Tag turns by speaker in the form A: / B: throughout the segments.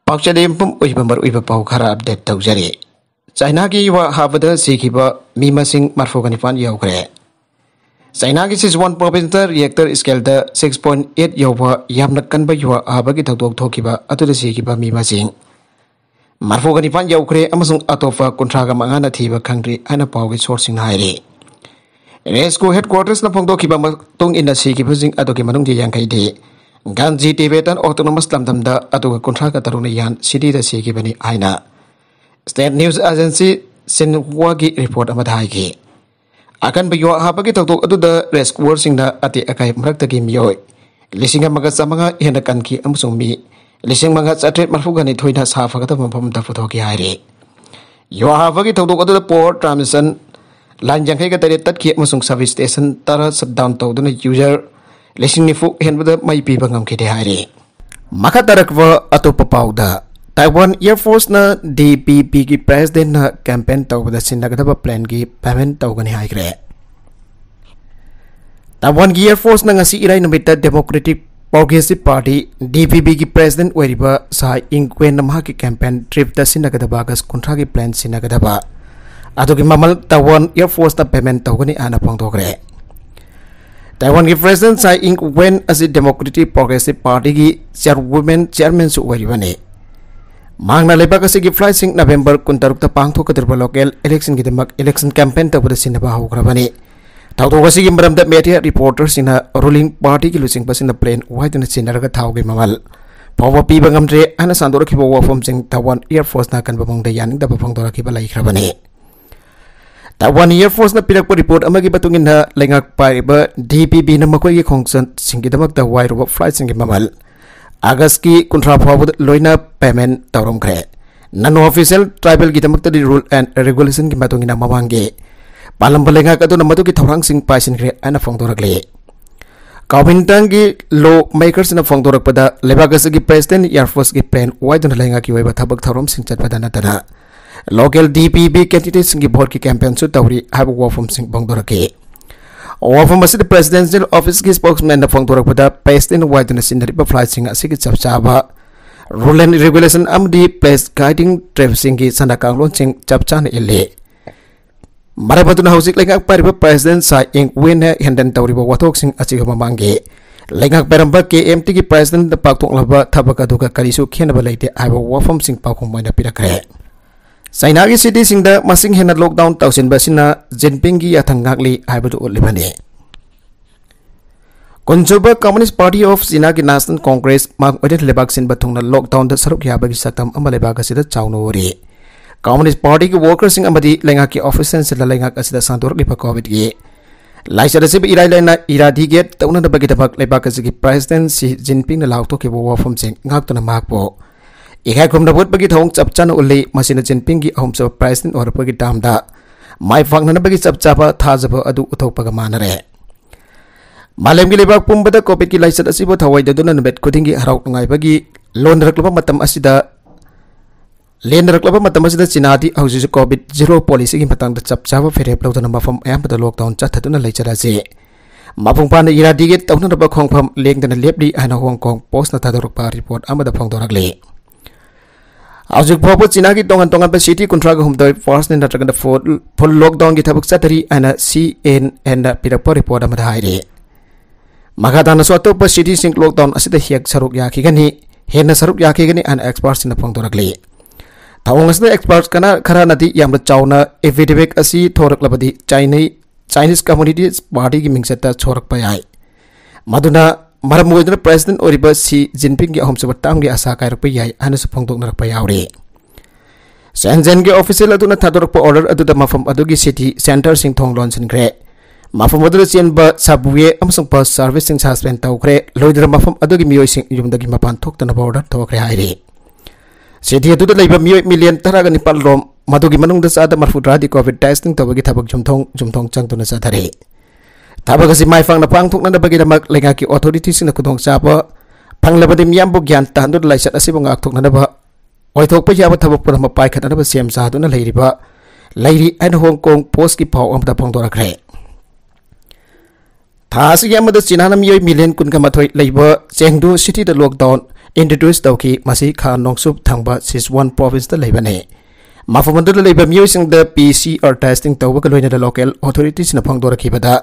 A: Pakchadem pum uibambar uibapau khara update tawjari. China ki wa habada sikhiba mimasing marfoganifan yaukre. China ki Sichuan province reactor scale da 6.8 yawwa yamna kanba yuwa habagi thawdok thokiba atuda sikhiba mimasing marfoganifan yaukre amasung atofa kontraga mangana thiba khangri ana pawgi sourcing hairi. Resco headquarters na phongdokiba matung ina sikhiba jing adoki manung di yangkai de Ganji Tibetan Autonomous Lamdamda atuga kontraka taruna yan city da sikibani aina. State News Agency Sinhua ki report amad haiki. Akan baywa habagi tawtok atuda rescuer singda ati akai mrakta ki miyoy. Lisinga magat sa mga ihanakan ki amusung mi. Lising magat sa atret marfugani thoy na sa fagata mampamda futo ki hairi. Yo habagi tawtok atuda port transition lanjang kai ka tat ki amusung service station tara shutdown tawduna user Lesing nifu henbada mai pibangam kide hari. Maka tarakwa atau papauda. Taiwan Air Force na DPP ki president na campaign tau pada sinagadaba plan ki payment tau gani haikre. Taiwan Air Force na ngasi irai namita Democratic Progressive Party DPP ki president weriba sa ingkwen namha ki campaign trip da sinagadaba gas kontra ki plan sinagadaba. Atau ki mamal Taiwan Air Force na payment tau gani ana pangtokre. Taiwan ki president Tsai Ing-wen as Democratic Progressive Party ki chairman su waribane. Mangna lebak as ki flight sing November kuntaruk ta pangtho kadirba local election ki demak election campaign ta pada sinaba haukrabane. Tawto kasi ki maramda media reporters ina ruling party ki lusing pasin na plane wide na sinaraga tawgi mamal. Pawa piba ngamre ana sandora ki bawa from sing Taiwan Air Force na kan babang dayaning da babang dora ki balai krabane. Taiwan Air Force na pinakpa report amagi batungin na lengak paiba DPP na makoy ki khongsan singi damak da wire flight singi mamal Agas ki kontra phawud loina payment tawrom kre nano official tribal ki damak di rule and regulation ki batungin na mawange palam balengak atu na matu ki thorang sing paisin kre ana phongdorakle Kawintang ki law makers na phongdorak pada lebagas ki president Air Force ki plan wide na lengak ki waiba thabak tharom sing chat pada na tana Local DPP candidates की board की campaign सु तवरी हाब वॉफम सिंह बंगदोर के वॉफम बस the presidential office की spokesman न फंगदोर पदा paste in wide न सिंदरी प फ्लाइट सिंह असि की चपचाबा रूल एंड रेगुलेशन अमदी प्लेस गाइडिंग ट्रेवसिंग की सना कांगलोन सिंह चपचान इले मरबतुन हाउसिक लेगा परिब प्रेसिडेंट सा इंग वेन हैंडन तवरी ब वथोक सिंह असि गम मांगे लेगा परंबा के एमटी की प्रेसिडेंट द पाकतों लबा थबक अदुका करिसु खेनब लेते हाब वॉफम सिंह पाखों मैना पिरखरे China ki city singda masing hena lockdown tausin basina Jinping ki yathangakli haibatu ulibane. Conservative Communist Party of China ki National Congress mak odit lebak sin bathungna lockdown da saruk yaba ki saktam amalebak asida chawno ori. Communist Party ki workers sing amadi lenga ki officers la lenga asida santor lipa covid ki. Laisada sib irai lena iradi get tauna da bagi tabak lebak asigi President Xi Jinping na laukto ki bo from sing ngak tuna makpo. Ikai kum nabut bagi thong chapchan uli masina Jinping ki ahum sa president or bagi damda mai fang na bagi chapchapa thajaba adu uthok pagamanare malem gi lebak pumbada covid ki laisat asibo thawai daduna nabet kudingi harau ngai bagi lon raklaba matam asida len raklaba matam asida chinati hauji covid zero policy ki matang da chapchapa ferep lawdana mafam ayam pada lockdown chathatuna laichara je mapung pan ira digit tawna ba khongpham lengdana lepdi ana Hong Kong post na thadoruk pa report amada phongdorakle Ajuk phopo China ki tongan pa city kontraga humdoi first in the full lockdown ki thabuk satari ana CNN pirakpa report amada haire magadana so to pa city sing lockdown asida hiak saruk yakigani hena saruk yakigani an experts in the phongdorakle thawng asda experts kana khara nati yamla chawna epidemic asi thorak labadi Chinese community party ki mingsata chorak pa yai maduna Maram moidna president oriba Xi Jinping ki ahom sabatam ki asa kai rukpa yai anu supongtok na rukpa yauri. Shenzhen ki official aduna thadorok pa order adu da mafam adu ki city center sing thong lon sin kre. Mafam adu chen ba subway amasung bus service sing suspend taw kre loidra mafam adu ki miyoi sing yumda ki mapan thok ta na order taw kre hairi. City adu da leiba miyoi million taraga ni pal rom madu ki manung da sa da marfudra di covid testing taw ki thabak jumthong chang tu na sa thare. Tabak kasi mai fang na pang thuk na bagi damak lenga ki authorities na kudong sapa pang labadim yambo gyan tahandud laisat asi bang akthuk na ba oi thok pa yaba thabak pa ma pai khat na ba sem sa du na leiri ba leiri an Hong Kong post ki phaw am da phang dora kre tha si yam da China nam yoi million kun ka mathoi leiba chengdu city da lockdown introduce tauki masi kha Nongsup thangba Sichuan province da leibane mafamadu da leiba miyosing da PCR testing tawba ka loina da local authorities na phangdor khibada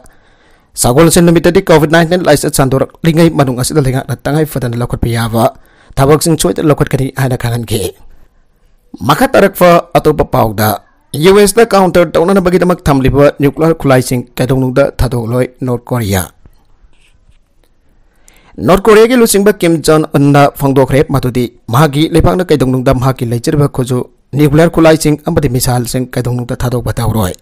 A: sagol sen namitadi COVID-19 laisa chandor lingai manung asida lenga na tangai fadan lokot piyawa tabak sing choit lokot kani ana kanan ke maka tarakfa atopa pauda US da counter tawna na bagidamak thamliba nuclear khulaising kadong da thadoloi North Korea ki lusingba Kim Jong Un na phangdokre matudi mahagi lepang na kadong da mahagi leichirba khoju nuclear khulaising amadi misal sing kadong da thadok batawroi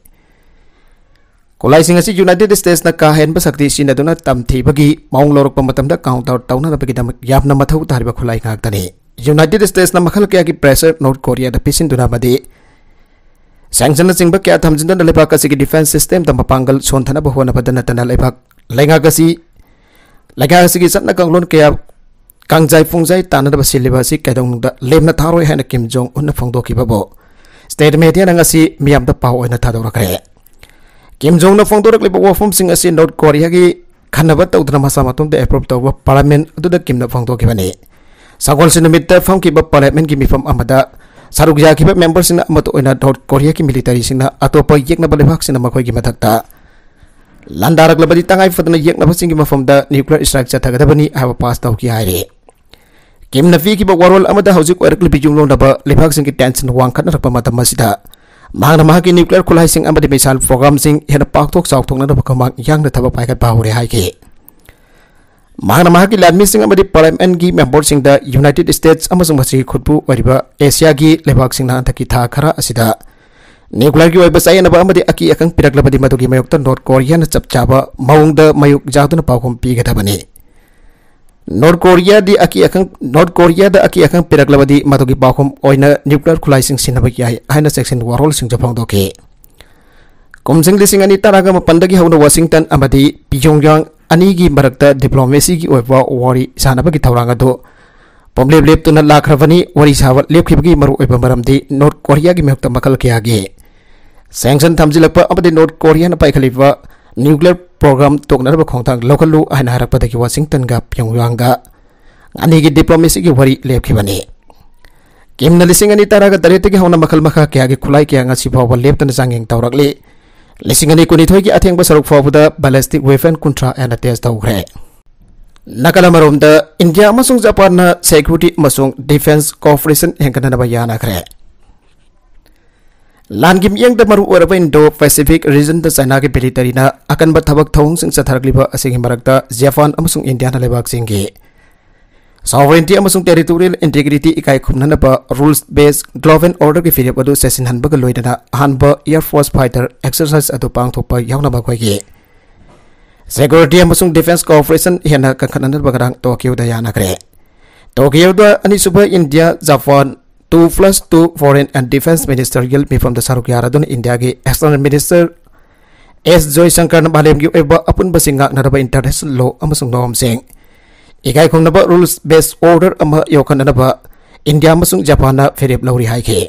A: khulaising asi United States na ka hen ba sakti sin aduna tamthi bagi maung lorok pamatam da counter tawna na bagidamak yapna mathau tarba khulai ngak tani United States na makhal kya ki pressure North Korea da pisin duna badi sanction na singba kya thamjin da lepak kasi ki defense system tam pangal son thana ba hona badana tana lepak lenga kasi ki satna kanglon kya kangjai fungjai tana da basiliba si kadong da lemna tharoi hana Kim Jong Un na phangdo ki babo state media na ngasi miam da paw na thador kare Kim Jong na phangdo rak leba wafum sing asi North Korea ki khanaba tawdna masa matum da approve tawba parliament adu da Kim na phangdo ki bani sagol sinamit da phang ki ba parliament ki mifam amada saruk ya kiba members sina amato ina North Korea ki military sina atopa yekna balebak sina makhoi ki mathakta landarak labadi tangai fatna yekna basingi mafam da nuclear strike chathagadabani aba pass taw ki haire Kim nafi ki ba warol amada hojik orak libi junglo naba lebak sing ki tension wangkhat na rakpa matam masida mangna mahaki nuclear khulai sing amadi misal program sing hena paktok chawthok na bakama yang na thaba paikat bahore haike Mahana mahaki ladmi sing amadi parliament gi member sing da United States amasung masi khutbu wariba Asia gi lebak sing na thaki tha khara asida nuclear gi oiba sai na ba amadi aki akang pirak labadi madugi mayok ta North Korea na chapchaba maung da mayuk jawduna pawkom pi gata bani North Korea da aki akang pirak labadi madugi pawkom oina nuclear khulai sing sinaba gi haina section warol sing japang doke komsing lising ani taraga mapandagi hauna Washington amadi Pyongyang Anigi marakta diplomacy ki oiba wari sanaba ki thauranga do pomlep lep tuna lakravani wari sawat lep khibgi maru oiba maramdi North Korea gi mekta makal kya ge sanction thamjilakpa amadi North Korea na paikhaliba nuclear program tokna ba khongthang local lu aina harakpa dagi Washington ga Pyongyang ga anigi diplomacy ki wari lep khibani Kim na lising ani taraga darete gi hona makal makha kya ge khulai kya nga sipawa lep tana jangeng tawrakli Lisingani kuni thoi ki atheng ba saruk fawda ballistic weapon kuntra and test tawgre nakala marom da India amasung Japan na security amasung defense cooperation hengkana na bayana kre langim yang da maru oraba Indo Pacific region da China ki military na akan ba thabak thong sing sathargliba asing marakta Japan amasung India na lebak singge sovereignty amasung territorial integrity ikai khumna ba rules based law and order ki firep adu session hanba ga loidana hanba air force fighter exercise adu pangthokpa yauna ba khoi ge security amasung defense cooperation hena kankhana ba garang Tokyo da yana kre Tokyo da ani suba India Japan 2+2 foreign and defense ministerial me from the saruk yaradun India ge external minister S Joy Shankar na balem gi eba apun basinga na ba international law amasung norm sing Ikai khong naba rules based order ama yokan naba India amasung Japan na ferep lauri haike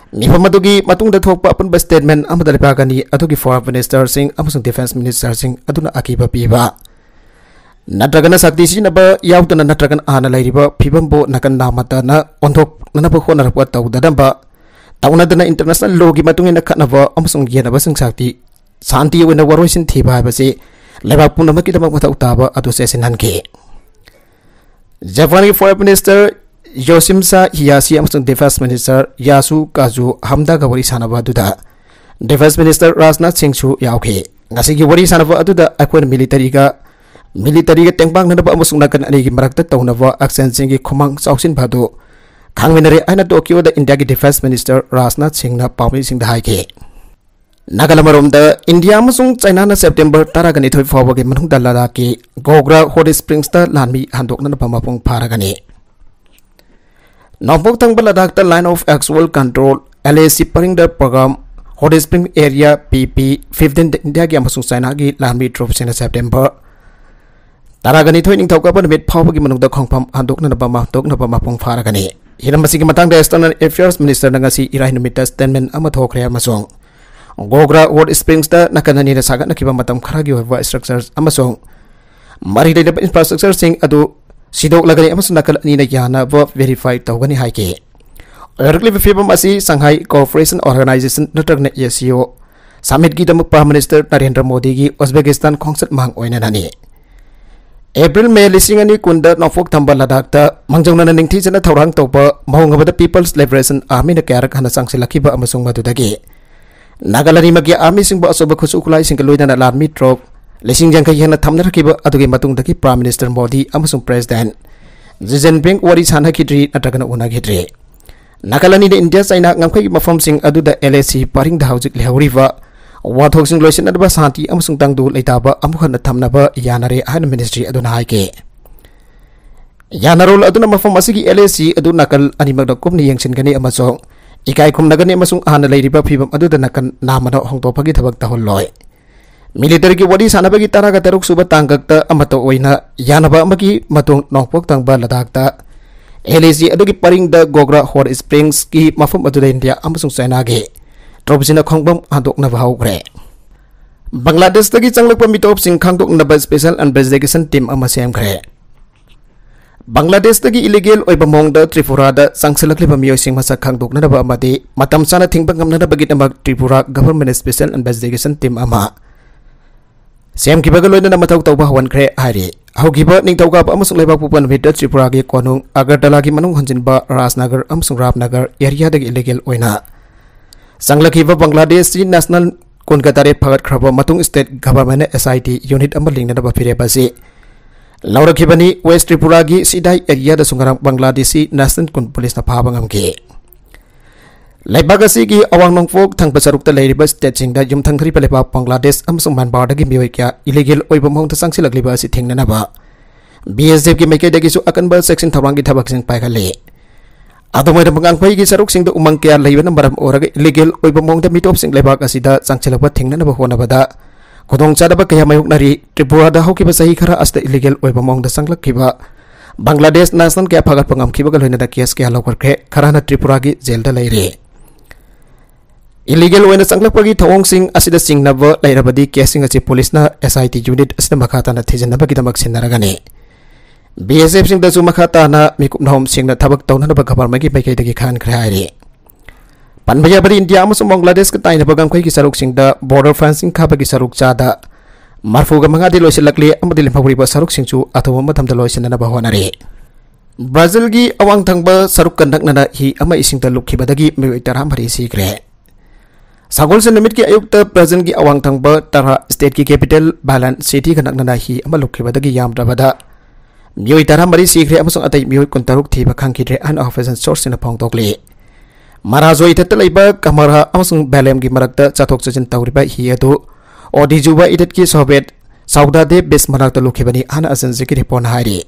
A: mifamadugi matung da thokpa apun ba statement amada lepagani adugi foreign minister sing amasung defense minister sing aduna akiba piba natragana sakti si naba yautana natragan ana lairiba phibambo nakan namata na onthok nanaba khona rapwa tawdadamba taunadana international law gi matung ina khatnaba amasung yenaba sing sakti santi wena waroisin thiba basi lebak punama ki damak mathau taba adu sesin hanke Japanese Foreign Minister Yoshimasa Hayashi amasung Defense Minister Yasu Kazu hamda ga wari sanaba duda Defense Minister Rajnath Singh chu yauke ngasi gi wari sanaba aduda akon military ga tengbang na ba amasung nakan ani gi marakta tawnaba action sing gi khomang chawsin bhadu khangminare aina Tokyo da India gi Defense Minister Rajnath Singh na pawmi sing da haike Nagalamarom da India amasung China na September taragani thoi fawagi manung da Ladakh Gogra Hot Springs ta lanmi handokna na pamapong paragani Nopok tang Ladakh ta line of actual control LAC paring da program Hot Spring area PP 15 India gi amasung China gi lanmi drop sina September taragani thoi ning thauka ban met fawagi manung da khongpam handokna na pamapong paragani hiramasi gi matang da External Affairs Minister na ngasi irai numita statement ama thokre amasung Gogra Hot Springs ta nakanani na sagat nakiba matam kharagi hoiba structures amasung mari da infrastructure sing adu Sidok lagani amasung nakal ani na yana verb verify tawgani haike. Oirkli fibam asi Shanghai Cooperation Organization natragna SCO Summit ki damak Prime Minister Narendra Modi gi Uzbekistan khongsat mang oina nani. April May lising ani kunda nofok thamba Ladakh ta mangjongna ningthi jana thorang topa mahungabada People's Liberation Army na karak hana sangsilakiba amasung madudagi. Nagalani magi army singba asoba khusukulai singkaloida na larmi trop lising jangkai hana thamna rakiba adugi matungdagi Prime Minister Modi amasung President Xi Jinping wari sana kidri natragana una kidri. Nagalani de India China ngamkai mafam sing aduda LAC paring da haujik lehuriwa wathok sing loisin adaba santi amasung tangdu leitaba amukhana thamnaba yanare han ministry aduna haike. Yanarol aduna mafam asigi LAC adu nakal animak dakumni yengsin gani amasung ikai kum nagani amasung hana leiriba phibam aduda nakan namana hongtopagi thabak taholloi. Military ki wadi sanabagi taraga taruk suba tangkakta amato oina yanaba amagi matung nongpok tangba Ladakh ta LAC adugi paring da Gogra Hot Springs ki mafam aduda India amasung China ge Trobsina khongbam handok na bahawgre. Bangladesh tagi changlak pamitop sing khangdok na ba special investigation team ama semgre. Bangladesh tagi illegal oiba mongda Tripura da sangsilakli pamiyoy sing masa khangdok na ba amadi matam sana thingbang ngamna na bagit amag Tripura government special investigation team ama Sem kibagaloy na mataw taw bahawan kre hari. Hau kiba ning taw ka amasung lebak pupan with Tripura gi konung Agartala gi manung hanjin ba Rajnagar amasung Rapnagar area dagi illegal oina. Sanglakiba Bangladesh National Kolkata Pagat Kraba Matung State Government SIT Unit Amaling na bapire basi. Laura Kibani West Tripura gi sidai area da sungarang Bangladeshi National Kun Police na phabangam ki. Laibagasi gi awang nongfok thang pasaruk ta leiriba state sing da yum thang thri palepa Bangladesh amsung manbar da gi mioi kya illegal oiba mong ta sangsilakliba si thingna na ba. BSF gi mekai da gi su akan ba section thawang gi thabak sing pai khale. Adomai da bangang pai gi saruk sing da umang kya leiba na maram oraga illegal oiba mong da mitop sing leibak asida sangsilakba thingna na ba hona bada kodong chada ba kaya mayuk nari Tripura da hokiba sahi khara asta illegal oiba mong da sanglakkiba Bangladesh National kya phagat pangam kiba ga loina da case kya lokar khe kharana Tripura gi jail da leire. Illegal oina sanglakpagi thawong sing asida singnaba leirabadi casing achi police na SIT unit asida makhata na thijanaba kidamak sinaragani. BSF sing dasu makhata na mikup nahom sing na thabak tawna na government gi paikai dagi khan khrairi. Panbaya bari India amasung Bangladesh ka taina bagam kai gi saruk sing da border fencing khaba gi saruk chada marfuga manga di loisilakli amadi limphawri ba saruk sing chu athoma matham da loisina na bahonari. Brazil gi awang thangba saruk kandak na hi ama ising da lukhibadagi mi taram bari sikre. Sagol se nimit ki ayukta Brazil gi awang thangba Tara state ki capital Balan city kanak na hi ama lukhibadagi yam rabada mioi taram bari sikre amasung atai mioi kuntaruk thiba khangkidre an official source na phongtokli. Marazo itat laiba kamara amasung Balem gi marakta chathok chajin tawriba hi adu Odijuba itat ki Soviet Sauda de bes marakta lukhibani an asan zikri pon hari.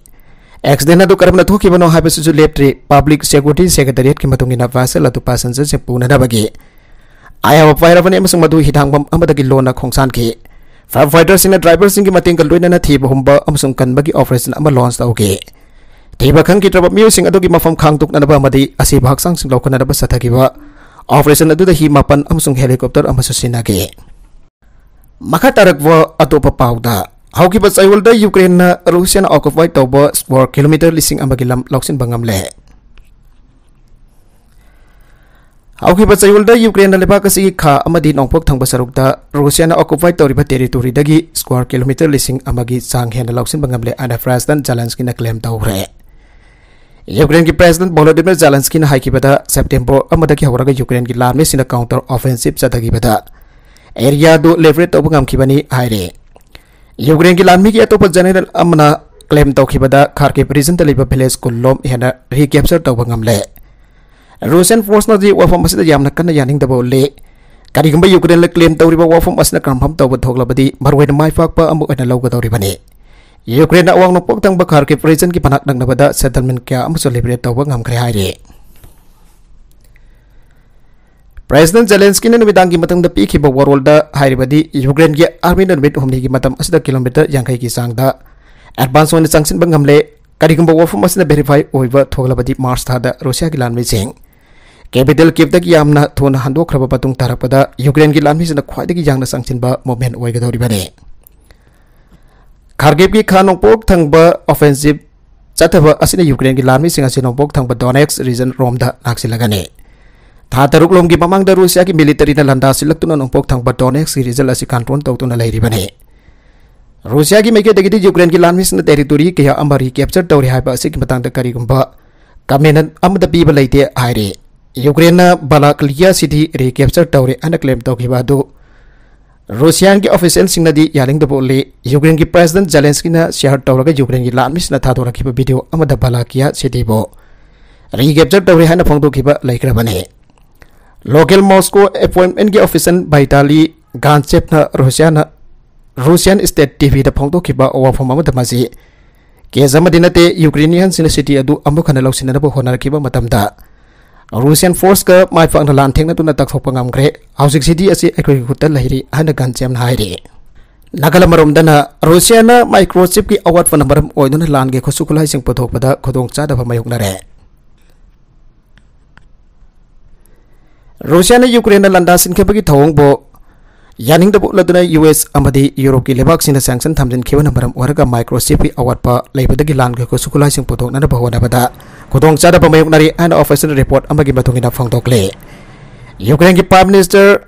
A: Accident adu karamna thokibano habesu ju leptre public security secretariat ki matungina vasel atu passenger se puna na bagi. I have a fire of an emerson madu hitangbam amadagi lona kongsan ki. Firefighters in a driver sing mating luina na thiba humba amasung kanbagi operation ama launch daw ki. Thiba khang ki traba musing adugi mafam khangtuk na ba madi asi bhaksang sing lokana ba sathakiba operation adu da hi mapan amasung helicopter amasu sinagi. Makatarak wa atopa pauda hauki ba chaiwalda Ukraine na Russian occupied tawba 4 kilometer lising amagilam loksin bangamle. Hauki ba chaiwalda Ukraine na lebak asi kha amadi nongpok thangba sarukta Russia na occupied tawriba territory dagi square kilometer lising amagi chang hena loksin bangamle ana President Zelensky na claim tawre. Ukraine ki President Volodymyr Zelensky na haikibada September amadagi hawraga Ukraine ki larme sina counter offensive chadagibada area do leverage to bangam kibani haire. Ukraine ki larme ki atopa general amna claim tawkibada Kharkiv region taliba village kullom hena recapture to bangamle. Russian force na di wafam asida yamna kana yaning dabo le karigamba Ukraine la claim tawriba wafam asna confirm tawba thoglabadi marwena mai fakpa amu ana lawga tawribani. Ukraine na awang nopok tang bakar ke region ki panak nang nabada settlement kya amu so liberate tawba ngam khre haire. President Zelensky na nabidang ki matang da pikhi ba world da hairibadi Ukraine ki army na nabit humni ki matam asida kilometer yangkai ki sangda advance on sanction bangamle karigamba wafam asna verify oiba thoglabadi March thada Russia ki lanmi sing capital Kiev dak yamna thona handok khaba patung tarapada Ukraine ki lanmi sina khwaidagi yangna sangchin ba movement oiga dori bane. Kharkiv ki khanongpok thangba offensive चथब असिना Ukraine की लामी Singh असिनो बोक थंग डोनेक्स reason रोम दा नाक्सिलगने था तरुक लोम की ममांग Russia की military ना लंदा सिलक्तुना नोंपोक थंग डोनेक्स की reason असि कंट्रोल तौतुना लेरिबने रूसिया की मेके दगिदी यूक्रेन की लामी सिंह टेरिटोरी के अमरी कैप्चर तौरी हाइबा असि की मतंग दा करिगुंबा कमेन अमद पीबा लेते हाइरे यूक्रेन बालाक्लिया सिटी रे कैप्चर तौरे अन क्लेम तौखिबा दो रूसिया की ऑफिशियल सिंगनदी यालिंग बोले यूक्रेन की प्रेसिडेंट जेलेंस्की ना शेयर तौरगा यूक्रेन की लामिसना थादोरखिबा वीडियो अमद बालाकिया सिटीबो री कैप्चर तौरे हाना फोंदोखिबा लेख्रबने लोकल मॉस्को अपॉइंटमेंट की ऑफिशियल बाइटाली गांचेपना रूसियन स्टेट टीवी दा फोंदोखिबा वाफम अमद मसी केस अमदी नते यूक्रेनियन सिटी अदु अमुखना लौसिननबो होनरखिबा मतमदा रूसियन फोर्स का माइफांग लान थेंगना तुना तकथोपा ngamgre हाउसिक सिटी असि एकोइ हुतल लहिरी हाना गांचेम हाइरे नगल मरोमदना रूसियाना माइक्रोचिप की अवार्ड फन मरम ओइदुना लान गे खुसुखुलाई सिंग पथोपदा खुदोंग चादबा मायुकनरे रूसियाना यूक्रेन लंदा सिनखेबगी थौंगबो यानिंग दबु लदुना यूएस अमदी यूरोप की लेबाक सिना सैंक्शन थमजिन खेबना मरम ओरगा माइक्रोचिप की अवार्ड पा लेबदगी लान गे खुसुखुलाई सिंग पथोकना बहोनबदा खुदोंग चादबा मायुकनरी एंड ऑफिशियल रिपोर्ट अमगी मतुंगिना फोंदोकले यूक्रेन की प्राइम मिनिस्टर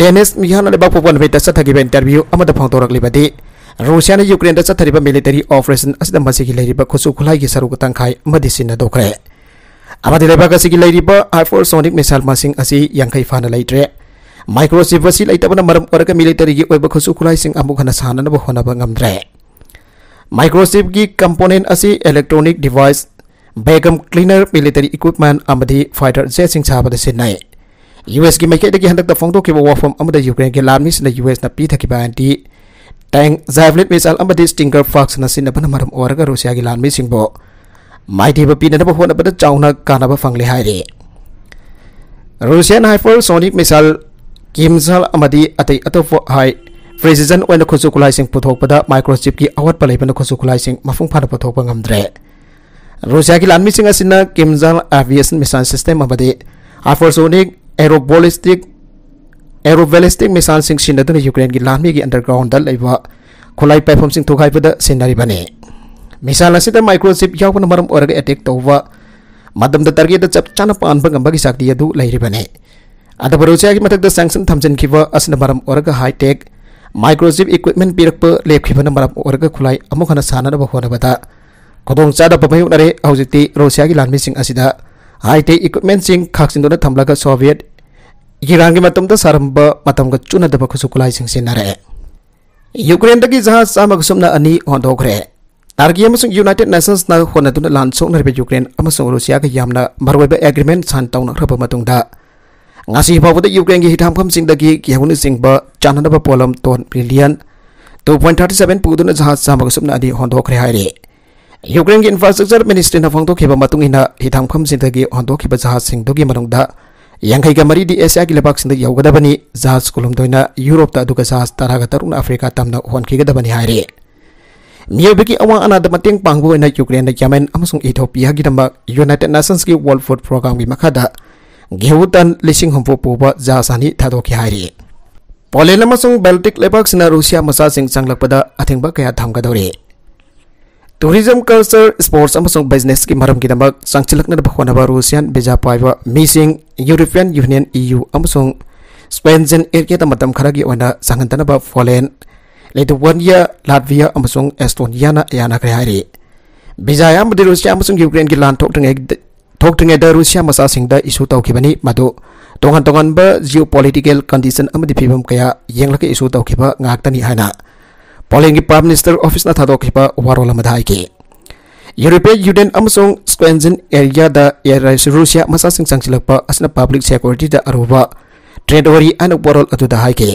A: डेनिस मिहान लेबाक पोपन वेट चथगिबा इंटरव्यू अमदा फोंदोरकलिबदी रूसिया ने यूक्रेन दा चथरिबा मिलिटरी ऑपरेशन असिदा मसिगी लेरिबा खुसुखुलाई की सरुक तंखाई अमदी सिना दोखरे अमदी लेबाक असिगी लेरिबा हाइपरसोनिक मिसाइल मसिंग असि यांखै फाना लेट्रे माइक्रोचिप असि लेतबना मरम ओरगा मिलिटरी की ओइबा खुसुखुलाई सिंग अमुखना साननबो होनबा ngamdre माइक्रोचिप की कंपोनेंट असि electronic device vacuum cleaner military equipment अमदी फाइटर जेट सिंग साबदा सिनाई यूएस की मैकेदगी हंदक फोंदो के वाफम अमदा यूक्रेन के लार्मिस ने यूएस ना पीथकिबा एंटी टैंक जावलिन मिसाइल अमदी स्टिंगर फॉक्स न सिनबन मरम ओरगा रूसिया की लार्मिस सिंगबो माइटीबा पीनबा होनबदा चाउना कानबा फंगले हाइरे रूसियन हाइपरसोनिक मिसाइल किमजाल अमदी अतै अतोप हाई प्रेसिजन ओइन खुसुखुलाई सिंग पुथोकपदा माइक्रोचिप की अवट पलेबन खुसुखुलाई सिंग मफुंग फाना पुथोकपा ngamdre रूसिया की लानमी सिंह असिना किमजाल एविएशन मिसाइल सिस्टम अमदी हाइपरसोनिक एरोबैलिस्टिक मिसाइल सिंह सिनदुना यूक्रेन की लानमी की अंडरग्राउंड दा लेबा खुलाई पैफम सिंह थोखाइबदा सिनरिबने मिसाइल असिदा माइक्रोचिप यावना मरम ओरगा अटैक तौवा मदमदा टारगेट चप चाना पानबा ngambagi sakti adu leiribane अदब रूसिया की मथक सैंक्शन थमजनखिबा असिना मरम ओरगा हाईटेक माइक्रोचिप इक्विपमेंट पिरप लेखिबना मरम ओरगा खुलाई अमुखना साननबा होनबदा खुदोंग चादबा मायुकनरे हौजिति रूसिया की लानमी सिंह असिदा हाईटेक इक्विपमेंट सिंह खाक्सिंदोना थमलगा सोवियत ईरान की मतमदा सारंबा मतमगा चुनदबा खुसुखुलाई सिंह सिनरे यूक्रेन दगी जहाज सामगसुमना अनि होंदोखरे टार्की अमसुंग यूनाइटेड नेशंस ना होनदुना लान सोंगनरबे यूक्रेन अमसुंग रूसिया का यामना मरवैबा एग्रीमेंट सान तौनखरबा मतुंगदा ngasi fawda यूक्रेन की हिथामखम सिंगदगी किहुन सिंगबा चाननबा पोलम टन बिलियन 2.37 पुदुना जहाज सामगसुमना अनि होंदोखरे हाइरे यूक्रेन की इंफ्रास्ट्रक्चर मिनिस्ट्री ना फोंदोखिबा मतुंगिना हिथामखम सिंगदगी होंदोखिबा जहाज सिंगदोगी मनुंगदा यांखैगा मरी दी एशिया की लेबाक सिंग यौगदबनी जहाज कुलुमदोइना यूरोप ता दुगा जहाज तरागा तरुना अफ्रीका तमना होनखिगदबनी हाइरे मियोबकी अवा अनाद मतेंग पांगबोइना यूक्रेन ना यमेन अमसुंग इथियोपिया की दमा यूनाइटेड नेशंस की वर्ल्ड फूड प्रोग्राम की मखादा गेहुतन लिसिंग हमपो पुबा जहासानी थादोखि हाइरे पोलैंड अमसुंग बाल्टिक लेबाक सिना रूसिया मसा सिंग संगलकपदा अथेंबा कया थामगदौरे टूरिज्म कल्चर स्पोर्ट्स अमसुंग बिजनेस की मरम की दमक संगचिलकना बखोनबा रूसियन बिजा पाइबा मीसिंग यूरोपियन यूनियन ईयू अमसुंग स्पेनजन एरिया मतम खरगी ओना संगंतनबा पोलैंड लिथुआनिया लाटविया अमसुंग एस्टोनिया ना यानाखरे हाइरे बिजा यामदि रूसिया अमसुंग यूक्रेन की लान थोक्ट्रिंगेदा रूसिया मसा सिंगदा इशू तौखिबनी मदु तोंगन तोंगनबा जियोपॉलिटिकल कंडीशन अमदि फिबम कया येंगलके इशू तौखिबा ngaktani हाना पोलैंड की प्राइम मिनिस्टर ऑफिस ना थादोखिबा वारोल अमदाइ के यूरोपियन यूनियन अमसुंग स्पेनजन एरिया दा रूसिया मसा सिंग संगचिलकपा असना पब्लिक सिक्योरिटी दा अरुबा ट्रेड वरी अन वारोल अदुदा हाइके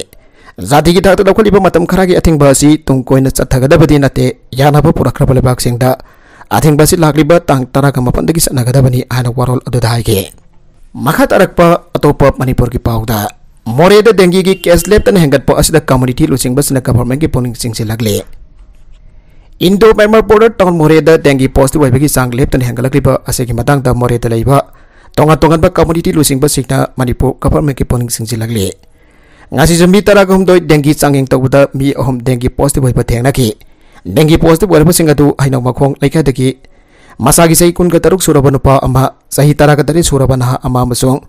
A: जाति की थाकता लौखलिबा मतम खरागी अथिंगबा असि तुंगकोइना चथगदबदि नते यानाबा पुरखरबा लेबाक सिंगदा अथिंगबासी लागलिबा तांग तरागा मपनदगी सनगदबनी आना वारोल अदुदा हाइके मखा तरकपा अतोपा मणिपुर की पाउदा मोरेदा डेंगी की केस लेप्तन हेंगतपा असिदा कम्युनिटी लुचिंगबसना गवर्नमेंट की पुनिंग सिंगसे लगले इंडो म्यांमार बॉर्डर टाउन मोरेदा डेंगी पोस्ट वैबगी सांग लेप्तन हेंगलकलिबा असेगी मतंगदा मोरेदा लेबा तोंगा तोंगनबा कम्युनिटी लुचिंगबसिंगना मणिपुर गवर्नमेंट की पुनिंग सिंगसे लगले ngasi jumbi tara gum doi dengi changing tawda mi ahom dengi post boi pathengna ki dengue positive oirabasing adu hainau makhong leikadagi masagi sahi kun ka taruk suraba nupa ama sahi tara ka tari suraba naha ama amasung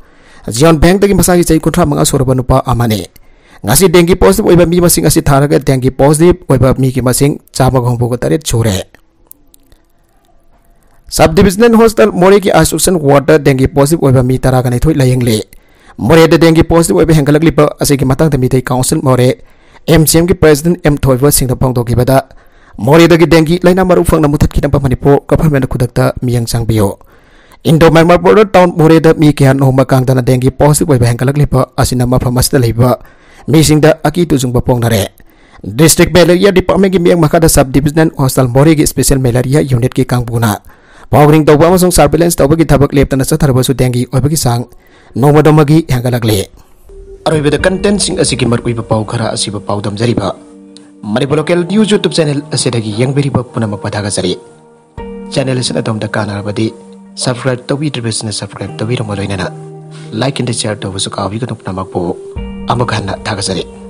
A: Zion Bank dagi masagi sahi kuntra manga suraba nupa amane ngasi dengue positive oiba mi masing asi tharaga dengue positive oiba mi ki masing chama ghongbu ka tarit chure Subdivisional Hospital More ki Asuction Water dengue positive oiba mi tara ka nei thoi layengle More de dengue positive oiba hengalak lipa ase ki matang tami thai council More MCM ki president M Thoiwa Singh da pangdo ki bada More dagi dengue laina maru phang na muthat ki na Manipur government khudakta miyang sangbiyo Indo Myanmar border town More da mi ki han homa kang dana dengue positive oiba hengalak lipa asina ma phamasda leiba Missing the Aki to Zumba Pongnare. District Malaria Department Gimbiang Makada Subdivision Hostel Morigi Special Malaria Unit Ki Kangbuna. Powering the Wamasong Surveillance Tobaki Tabak Left and Satarabasu Dengi Obaki Sang, Nomadamagi Hangalagle. Are with the contents in Asikimar Wiba Paukara Asiba Paudam Zariba. Maribolocal News YouTube channel Asedagi Young Beriba Punama Patagasari. Channel is Adam the Kana Badi. Subscribe to the business, subscribe to Viramolina. Like and share to Vasuka Vikanupnamapo. Amokana Tagasari.